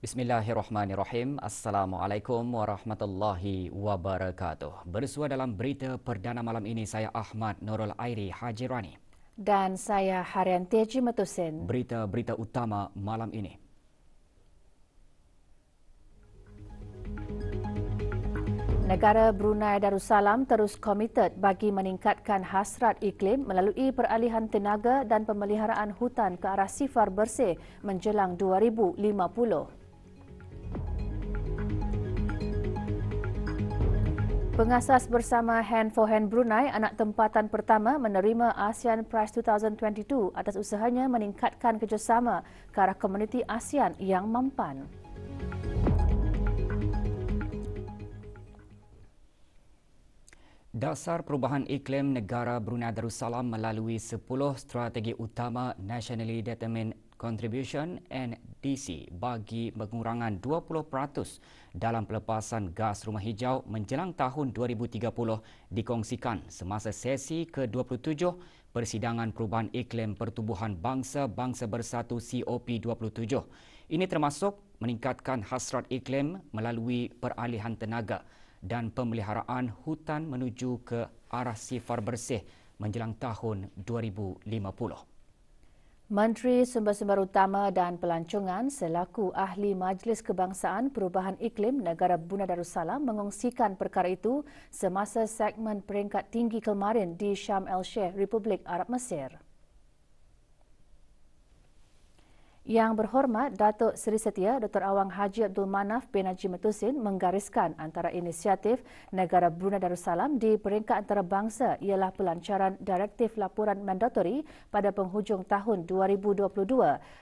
Bismillahirrahmanirrahim. Assalamualaikum warahmatullahi wabarakatuh. Bersua dalam berita perdana malam ini, saya Ahmad Nurul Airi Hajirani. Dan saya Haryanti Jimetusin. Berita-berita utama malam ini. Negara Brunei Darussalam terus komited bagi meningkatkan hasrat iklim melalui peralihan tenaga dan pemeliharaan hutan ke arah sifar bersih menjelang 2050. Pengasas bersama Hand for Hand Brunei, anak tempatan pertama, menerima ASEAN Prize 2022 atas usahanya meningkatkan kerjasama ke arah komuniti ASEAN yang mampan. Dasar Perubahan Iklim Negara Brunei Darussalam melalui 10 strategi utama Nationally Determined Contribution NDC bagi pengurangan 20% dalam pelepasan gas rumah hijau menjelang tahun 2030 dikongsikan semasa sesi ke-27 Persidangan Perubahan Iklim Pertubuhan Bangsa-Bangsa Bersatu COP27. Ini termasuk meningkatkan hasrat iklim melalui peralihan tenaga dan pemeliharaan hutan menuju ke arah sifar bersih menjelang tahun 2050. Menteri Sumber-Sumber Utama dan Pelancongan selaku Ahli Majlis Kebangsaan Perubahan Iklim Negara Brunei Darussalam mengongsikan perkara itu semasa segmen peringkat tinggi kemarin di Sharm el-Sheikh, Republik Arab Mesir. Yang berhormat Datuk Seri Setia Dr. Awang Haji Abdul Manaf bin Haji Metusin menggariskan antara inisiatif negara Brunei Darussalam di peringkat antarabangsa ialah pelancaran Direktif Laporan Mandatori pada penghujung tahun 2022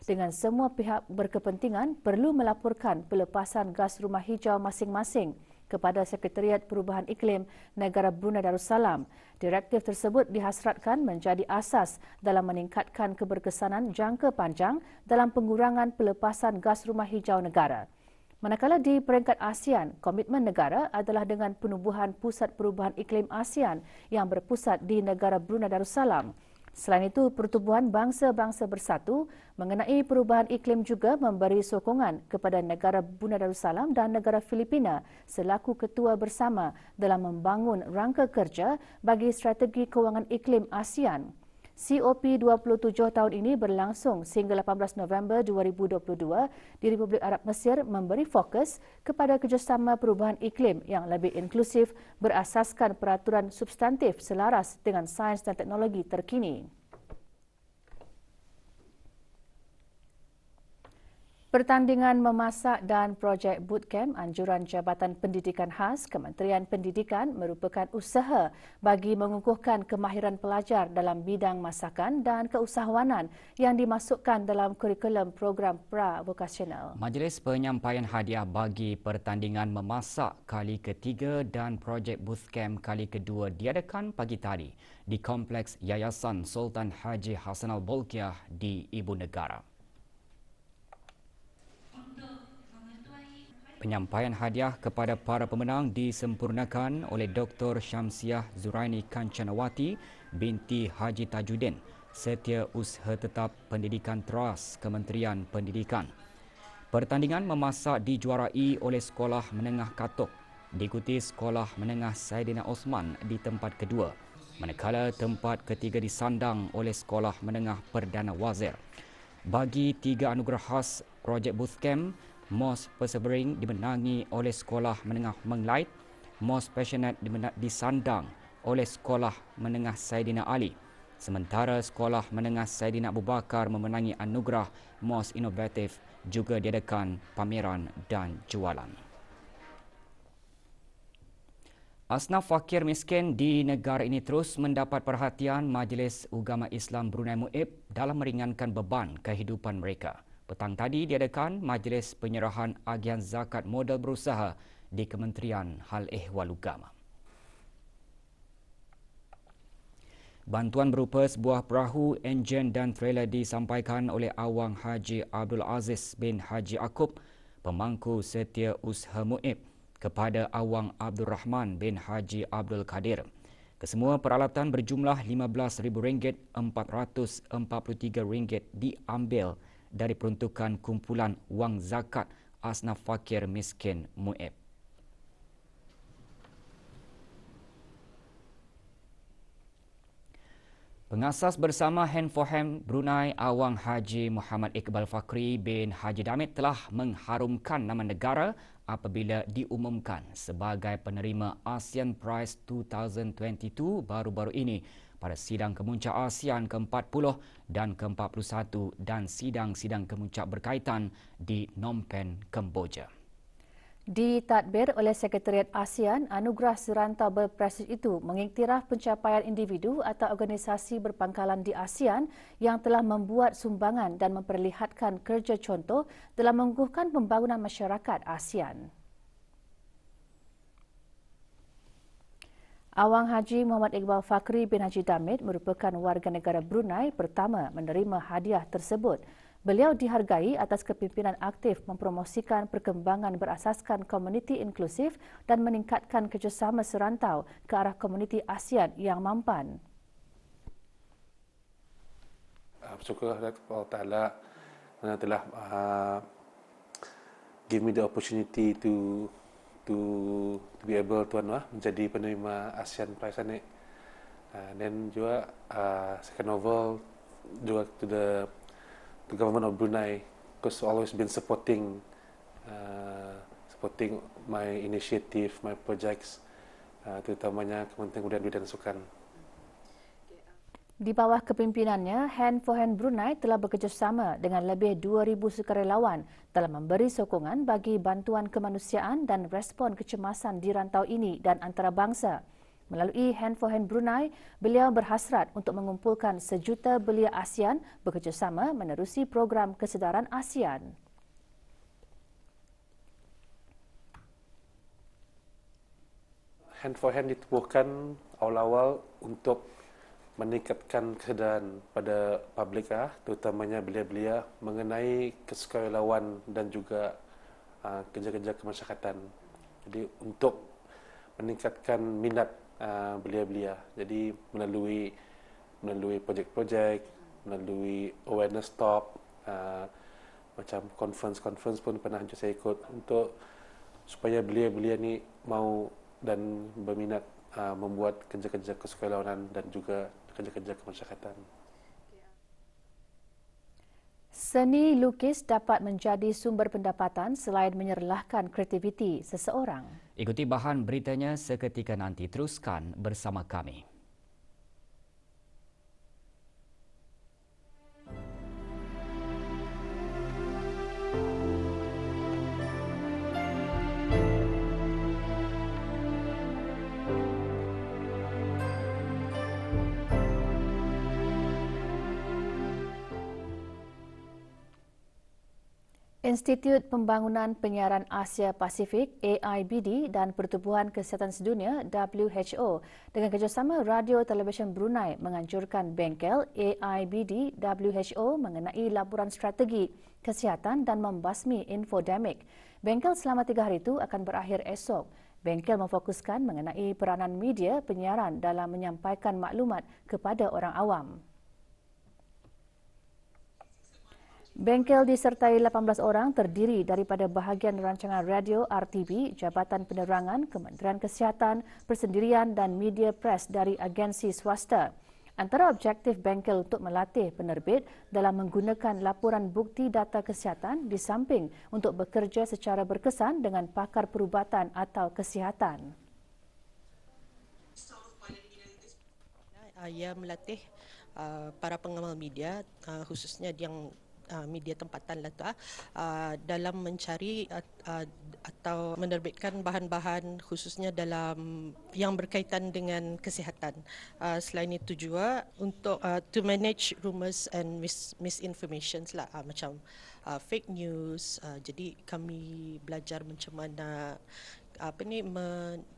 dengan semua pihak berkepentingan perlu melaporkan pelepasan gas rumah hijau masing-masing kepada Sekretariat Perubahan Iklim Negara Brunei Darussalam. Direktif tersebut dihasratkan menjadi asas dalam meningkatkan keberkesanan jangka panjang dalam pengurangan pelepasan gas rumah hijau negara. Manakala di peringkat ASEAN, komitmen negara adalah dengan penubuhan Pusat Perubahan Iklim ASEAN yang berpusat di negara Brunei Darussalam. Selain itu, Pertubuhan Bangsa-Bangsa Bersatu mengenai perubahan iklim juga memberi sokongan kepada negara Brunei Darussalam dan negara Filipina selaku ketua bersama dalam membangun rangka kerja bagi strategi kewangan iklim ASEAN. COP27 tahun ini berlangsung sehingga 18 November 2022 di Republik Arab Mesir memberi fokus kepada kerjasama perubahan iklim yang lebih inklusif berasaskan peraturan substantif selaras dengan sains dan teknologi terkini. Pertandingan memasak dan projek bootcamp anjuran Jabatan Pendidikan Khas Kementerian Pendidikan merupakan usaha bagi mengukuhkan kemahiran pelajar dalam bidang masakan dan keusahawanan yang dimasukkan dalam kurikulum program pra-vokasional. Majlis penyampaian hadiah bagi pertandingan memasak kali ketiga dan projek bootcamp kali kedua diadakan pagi tadi di Kompleks Yayasan Sultan Haji Hassanal Bolkiah di Ibu Negara. Penyampaian hadiah kepada para pemenang disempurnakan oleh Dr. Syamsiah Zuraini Kancanawati binti Haji Tajuddin, Setiausaha Tetap Pendidikan Teras Kementerian Pendidikan. Pertandingan memasak dijuarai oleh Sekolah Menengah Katok, diikuti Sekolah Menengah Saidina Osman di tempat kedua, manakala tempat ketiga disandang oleh Sekolah Menengah Perdana Wazir. Bagi 3 anugerah khas projek bootcamp, Most Persevering dimenangi oleh Sekolah Menengah Menglait, Most Passionate disandang oleh Sekolah Menengah Saidina Ali, sementara Sekolah Menengah Saidina Abu Bakar memenangi anugerah Most Innovative. Juga diadakan pameran dan jualan. Asnaf fakir miskin di negara ini terus mendapat perhatian Majlis Ugama Islam Brunei MUIB dalam meringankan beban kehidupan mereka. Petang tadi diadakan Majlis Penyerahan Agian Zakat Modal Berusaha di Kementerian Hal Ehwal Ugama. Bantuan berupa sebuah perahu, enjin dan trailer disampaikan oleh Awang Haji Abdul Aziz bin Haji Akub, pemangku Setiausaha MUIB, kepada Awang Abdul Rahman bin Haji Abdul Kadir. Kesemua peralatan berjumlah RM15,443 diambil dari peruntukan kumpulan wang zakat asnaf fakir miskin Muib. Pengasas bersama Hand for Hand Brunei Awang Haji Muhammad Iqbal Fakri bin Haji Damit telah mengharumkan nama negara apabila diumumkan sebagai penerima ASEAN Prize 2022 baru-baru ini pada sidang kemuncak ASEAN ke-40 dan ke-41 dan sidang-sidang kemuncak berkaitan di Phnom Penh, Kemboja. Ditadbir oleh Sekretariat ASEAN, anugerah serantau berprestij itu mengiktiraf pencapaian individu atau organisasi berpangkalan di ASEAN yang telah membuat sumbangan dan memperlihatkan kerja contoh dalam mengukuhkan pembangunan masyarakat ASEAN. Awang Haji Muhammad Iqbal Fakri bin Haji Damit merupakan warga negara Brunei pertama menerima hadiah tersebut. Beliau dihargai atas kepimpinan aktif mempromosikan perkembangan berasaskan komuniti inklusif dan meningkatkan kerjasama serantau ke arah komuniti ASEAN yang mampan. Bersyukur kepada Allah Ta'ala kerana telah give me the opportunity to be able to menjadi penerima ASEAN Prize ni. Dan juga second of all juga to the government of Brunei, because always been supporting my initiative, my projects, terutamanya Kementerian Kebudayaan dan Sukan. Di bawah kepimpinannya, Hand for Hand Brunei telah bekerjasama dengan lebih 2,000 sukarelawan dalam memberi sokongan bagi bantuan kemanusiaan dan respon kecemasan di rantau ini dan antarabangsa. Melalui Hand for Hand Brunei, beliau berhasrat untuk mengumpulkan 1 juta belia ASEAN bekerjasama menerusi program kesedaran ASEAN. Hand for Hand ditubuhkan awal-awal untuk meningkatkan kesedaran pada publik, terutamanya belia-belia mengenai kesukarelawan dan juga kerja-kerja kemasyarakatan. Jadi untuk meningkatkan minat belia-belia. Jadi melalui projek-projek, melalui awareness talk, macam conference pun pernah saya ikut untuk supaya belia-belia ni mau dan berminat membuat kerja-kerja kesukarelawanan dan juga kerja-kerja kemasyarakatan. Seni lukis dapat menjadi sumber pendapatan selain menyerlahkan kreativiti seseorang. Ikuti bahan beritanya seketika nanti. Teruskan bersama kami. Institut Pembangunan Penyiaran Asia Pasifik AIBD dan Pertubuhan Kesihatan Sedunia WHO dengan kerjasama Radio Televisyen Brunei menganjurkan bengkel AIBD WHO mengenai laporan strategi kesihatan dan membasmi infodemik. Bengkel selama 3 hari itu akan berakhir esok. Bengkel memfokuskan mengenai peranan media penyiaran dalam menyampaikan maklumat kepada orang awam. Bengkel disertai 18 orang terdiri daripada bahagian rancangan radio RTB, Jabatan Penerangan, Kementerian Kesihatan, Persendirian dan media pres dari agensi swasta. Antara objektif bengkel untuk melatih penerbit dalam menggunakan laporan bukti data kesihatan di samping untuk bekerja secara berkesan dengan pakar perubatan atau kesihatan. Ia melatih para pengamal media khususnya yang media tempatan dalam mencari atau menerbitkan bahan-bahan khususnya dalam yang berkaitan dengan kesihatan. Selain itu juga untuk to manage rumors and misinformations macam fake news. Jadi kami belajar macam mana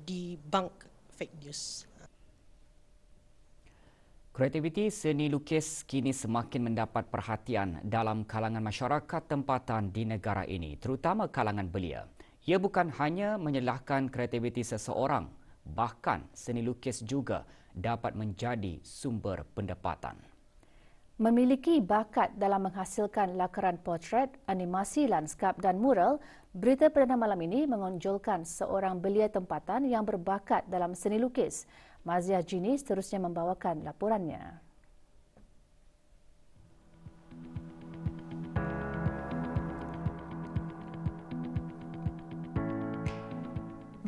debunk fake news. Kreativiti seni lukis kini semakin mendapat perhatian dalam kalangan masyarakat tempatan di negara ini, terutama kalangan belia. Ia bukan hanya menyelahkan kreativiti seseorang, bahkan seni lukis juga dapat menjadi sumber pendapatan. Memiliki bakat dalam menghasilkan lakaran potret, animasi lanskap dan mural, berita perdana malam ini mengonjolkan seorang belia tempatan yang berbakat dalam seni lukis. Mazia Jini seterusnya membawakan laporannya.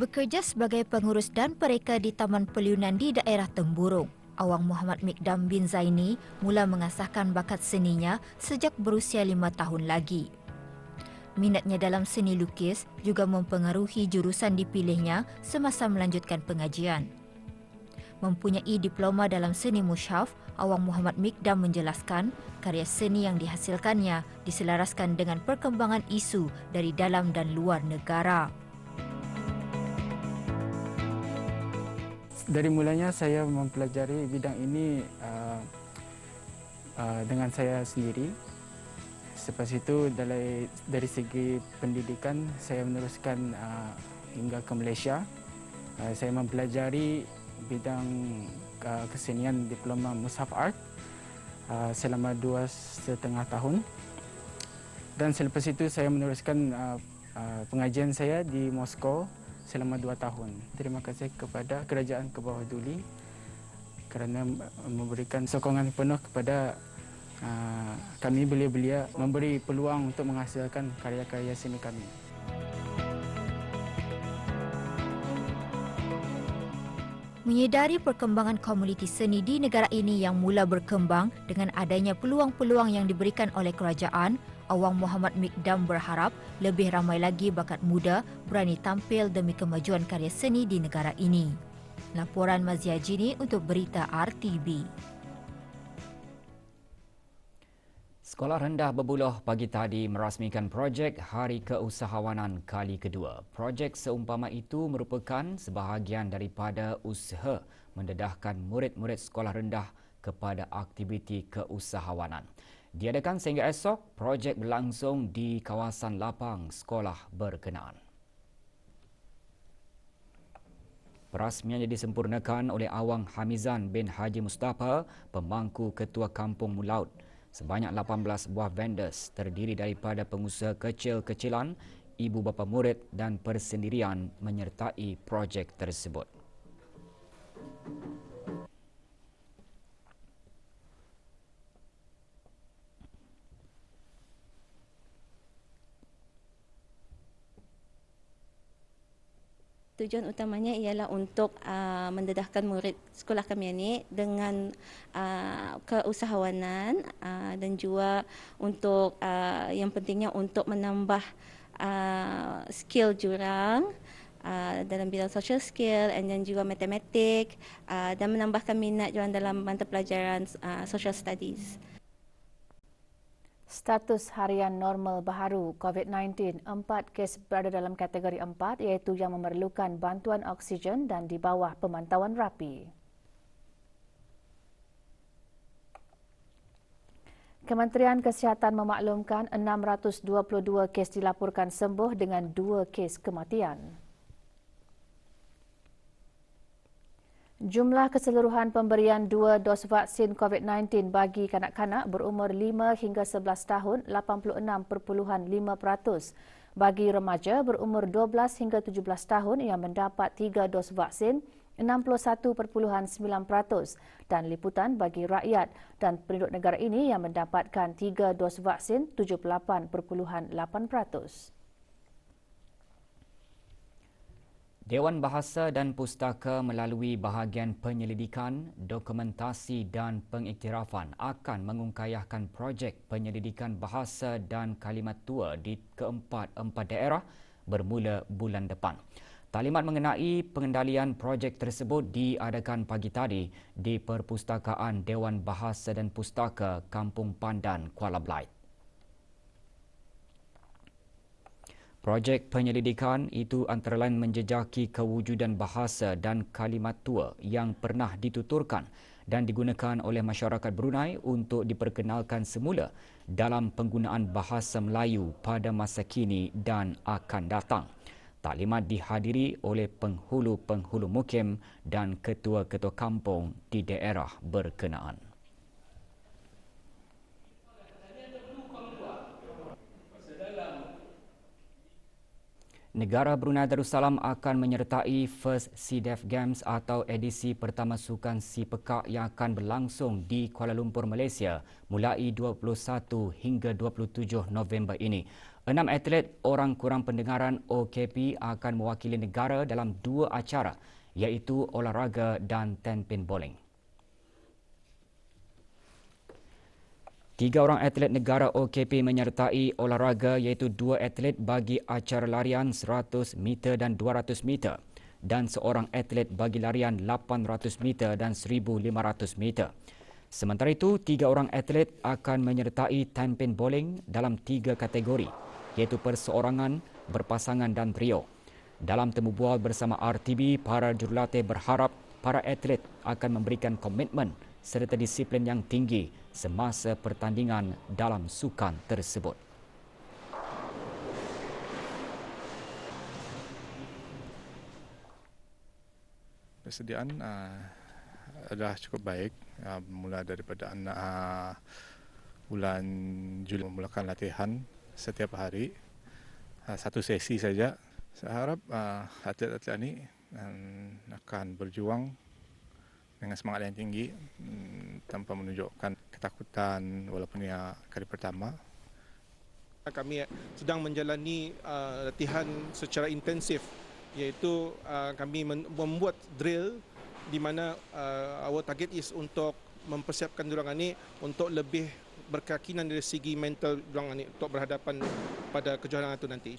Bekerja sebagai pengurus dan pereka di Taman Peliunan di daerah Temburong, Awang Muhammad Mikdam bin Zaini mula mengasahkan bakat seninya sejak berusia 5 tahun lagi. Minatnya dalam seni lukis juga mempengaruhi jurusan dipilihnya semasa melanjutkan pengajian. Mempunyai diploma dalam seni musyaf, Awang Muhammad Mikdam menjelaskan karya seni yang dihasilkannya diselaraskan dengan perkembangan isu dari dalam dan luar negara. Dari mulanya saya mempelajari bidang ini dengan saya sendiri. Selepas itu dari segi pendidikan saya meneruskan hingga ke Malaysia. Saya mempelajari bidang kesenian diploma Mushaf Art selama 2,5 tahun. Dan selepas itu saya meneruskan pengajian saya di Moskow selama 2 tahun. Terima kasih kepada Kerajaan ke Bawah Duli kerana memberikan sokongan penuh kepada kami belia-belia, memberi peluang untuk menghasilkan karya-karya seni kami. Menyedari perkembangan komuniti seni di negara ini yang mula berkembang dengan adanya peluang-peluang yang diberikan oleh kerajaan, Awang Muhammad Mikdam berharap lebih ramai lagi bakat muda berani tampil demi kemajuan karya seni di negara ini. Laporan Mazia Jini untuk Berita RTB. Sekolah Rendah Berbuluh pagi tadi merasmikan projek Hari Keusahawanan kali kedua. Projek seumpama itu merupakan sebahagian daripada usaha mendedahkan murid-murid sekolah rendah kepada aktiviti keusahawanan. Diadakan sehingga esok, projek berlangsung di kawasan lapang sekolah berkenaan. Perasmiannya disempurnakan oleh Awang Hamizan bin Haji Mustafa, pemangku Ketua Kampung Mulaut. Sebanyak 18 buah vendors terdiri daripada pengusaha kecil-kecilan, ibu bapa murid dan persendirian menyertai projek tersebut. Tujuan utamanya ialah untuk mendedahkan murid sekolah kami ini dengan keusahawanan dan juga untuk yang pentingnya untuk menambah skill jurang dalam bidang social skill dan juga matematik dan menambahkan minat jurang dalam mata pelajaran social studies. Status harian normal baharu COVID-19, 4 kes berada dalam kategori 4 iaitu yang memerlukan bantuan oksigen dan di bawah pemantauan rapi. Kementerian Kesihatan memaklumkan 622 kes dilaporkan sembuh dengan 2 kes kematian. Jumlah keseluruhan pemberian 2 dos vaksin COVID-19 bagi kanak-kanak berumur 5 hingga 11 tahun 86.5%. Bagi remaja berumur 12 hingga 17 tahun yang mendapat 3 dos vaksin 61.9% dan liputan bagi rakyat dan penduduk negara ini yang mendapatkan 3 dos vaksin 78.8%. Dewan Bahasa dan Pustaka melalui bahagian penyelidikan, dokumentasi dan pengiktirafan akan mengungkayahkan projek penyelidikan bahasa dan kalimat tua di keempat-empat daerah bermula bulan depan. Taklimat mengenai pengendalian projek tersebut diadakan pagi tadi di Perpustakaan Dewan Bahasa dan Pustaka Kampung Pandan, Kuala Belait. Projek penyelidikan itu antara lain menjejaki kewujudan bahasa dan kalimat tua yang pernah dituturkan dan digunakan oleh masyarakat Brunei untuk diperkenalkan semula dalam penggunaan bahasa Melayu pada masa kini dan akan datang. Taklimat dihadiri oleh penghulu-penghulu mukim dan ketua-ketua kampung di daerah berkenaan. Negara Brunei Darussalam akan menyertai First SEADEF Games atau edisi pertama Sukan Si Pekak yang akan berlangsung di Kuala Lumpur, Malaysia mulai 21 hingga 27 November ini. 6 atlet orang kurang pendengaran OKP akan mewakili negara dalam 2 acara iaitu olahraga dan 10 pin bowling. 3 orang atlet negara OKP menyertai olahraga iaitu 2 atlet bagi acara larian 100 meter dan 200 meter dan seorang atlet bagi larian 800 meter dan 1500 meter. Sementara itu, 3 orang atlet akan menyertai 10 pin bowling dalam 3 kategori iaitu perseorangan, berpasangan dan trio. Dalam temu bual bersama RTB, para jurulatih berharap para atlet akan memberikan komitmen serta disiplin yang tinggi semasa pertandingan dalam sukan tersebut. Persediaan adalah cukup baik, mula daripada bulan Juli memulakan latihan setiap hari, 1 sesi saja. Saya harap atlet-atlet ini akan berjuang dengan semangat yang tinggi tanpa menunjukkan ketakutan walaupun ia kali pertama. Kami sedang menjalani latihan secara intensif, iaitu kami membuat drill di mana our target is untuk mempersiapkan diorang ini untuk lebih berkeyakinan dari segi mental diorang ini untuk berhadapan pada kejohanan itu nanti.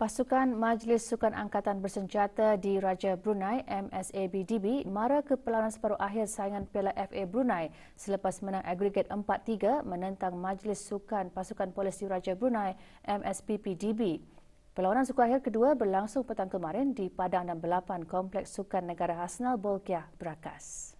Pasukan Majlis Sukan Angkatan Bersenjata di Raja Brunei MSABDB mara ke perlawanan separuh akhir saingan Piala FA Brunei selepas menang agregat 4-3 menentang Majlis Sukan Pasukan Polis di Raja Brunei MSPPDB. Perlawanan suku akhir kedua berlangsung petang kemarin di Padang 68 Kompleks Sukan Negara Hasnal Bolkiah, Berakas.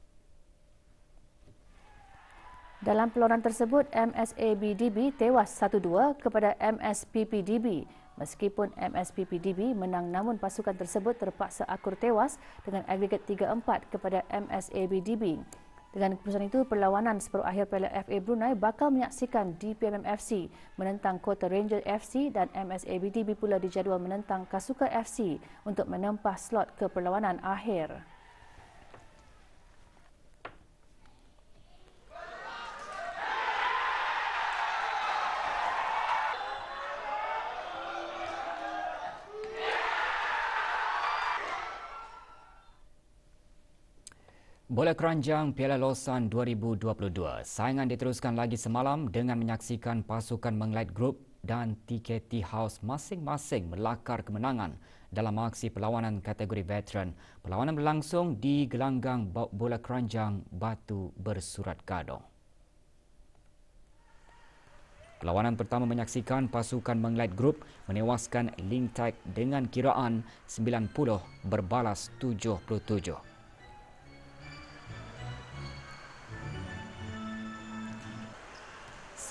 Dalam perlawanan tersebut, MSABDB tewas 1-2 kepada MSPPDB. Meskipun MSPPDB menang, namun pasukan tersebut terpaksa akur tewas dengan agregat 3-4 kepada MSABDB. Dengan keputusan itu, perlawanan separuh akhir Piala FA Brunei bakal menyaksikan DPMM FC menentang Kota Ranger FC dan MSABDB pula dijadual menentang Kasuka FC untuk menempah slot ke perlawanan akhir. Bola keranjang Piala Lausanne 2022. Saingan diteruskan lagi semalam dengan menyaksikan pasukan Menglite Group dan TKT House masing-masing melakar kemenangan dalam aksi perlawanan kategori veteran. Perlawanan berlangsung di gelanggang bola keranjang Batu Bersurat Gadong. Perlawanan pertama menyaksikan pasukan Menglite Group menewaskan Lingtech dengan kiraan 90 berbalas 77.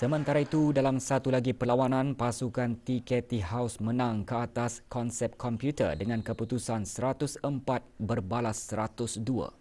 Sementara itu, dalam satu lagi perlawanan, pasukan TKT House menang ke atas Konsep Komputer dengan keputusan 104 berbalas 102.